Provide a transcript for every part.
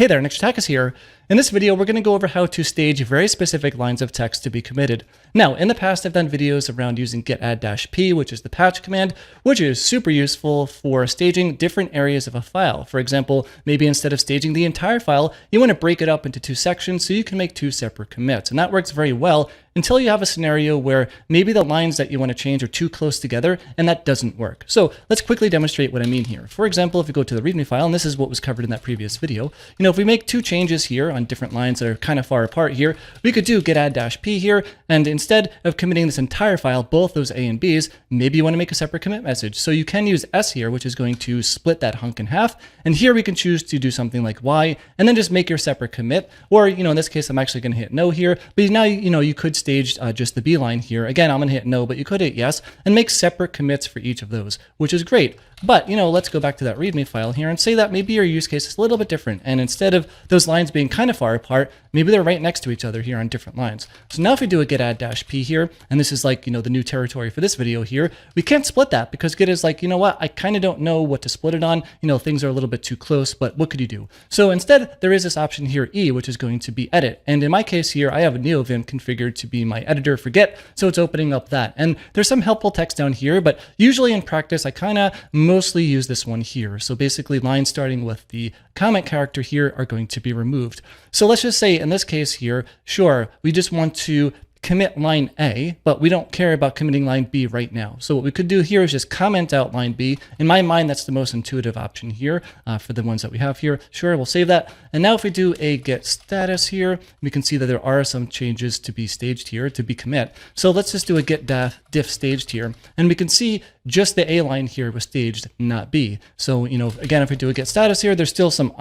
Hey there, Nick here. In this video, we're going to go over how to stage very specific lines of text to be committed. Now, in the past, I've done videos around using get add-p, which is the patch command, which is super useful for staging different areas of a file. For example, maybe instead of staging the entire file, you want to break it up into two sections so you can make two separate commits. And that works very well until you have a scenario where maybe the lines that you want to change are too close together, and that doesn't work. So let's quickly demonstrate what I mean here. For example, if we go to the README file, and this is what was covered in that previous video, if we make two changes here on different lines that are kind of far apart here, we could do get add-p here, and instead of committing this entire file, both those A and Bs, maybe you want to make a separate commit message. So you can use S here, which is going to split that hunk in half, and here we can choose to do something like Y, and then just make your separate commit, or in this case, I'm actually going to hit no here, but now you could stage just the B line here. Again, I'm going to hit no, but you could hit yes, and make separate commits for each of those, which is great. But, let's go back to that README file here and say that maybe your use case is a little bit different. And instead of those lines being kind of far apart, maybe they're right next to each other here on different lines. So now if we do a get add-p here, and this is like, the new territory for this video here, we can't split that because Git is like, what, I kind of don't know what to split it on. Things are a little bit too close, but what could you do? So instead, there is this option here, E, which is going to be edit. And in my case here, I have NeoVim configured to be my editor for Git, so it's opening up that. And there's some helpful text down here, but usually in practice, I kind of mostly use this one here. So basically lines starting with the comment character here are going to be removed. So let's just say in this case here, sure, we just want to commit line A, but we don't care about committing line B right now. So what we could do here is just comment out line B. In my mind, that's the most intuitive option here for the ones that we have here. Sure, we'll save that. And now if we do a get status here, we can see that there are some changes to be staged here, to be commit. So let's just do a get diff staged here. And we can see just the A line here was staged, not B. So, again, if we do a get status here, there's still some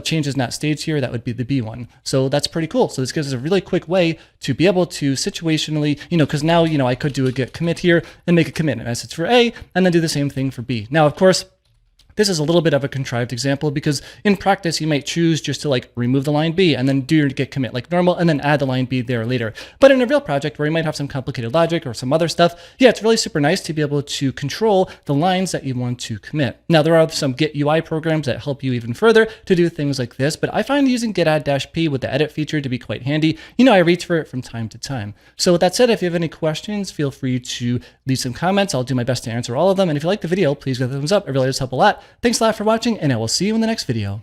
changes not staged here. That would be the B one. So that's pretty cool. So this gives us a really quick way to be able to situationally, because now, I could do a get commit here and make a commit message for A and then do the same thing for B. Now, of course, this is a little bit of a contrived example because in practice, you might choose just to remove the line B and then do your get commit like normal and then add the line B there later. But in a real project where you might have some complicated logic or some other stuff, yeah, it's really super nice to be able to control the lines that you want to commit. Now, there are some Git UI programs that help you even further to do things like this, but I find using get add-p with the edit feature to be quite handy. I reach for it from time to time. So with that said, if you have any questions, feel free to leave some comments. I'll do my best to answer all of them. And if you like the video, please give it a thumbs up. It really does help a lot. Thanks a lot for watching, and I will see you in the next video.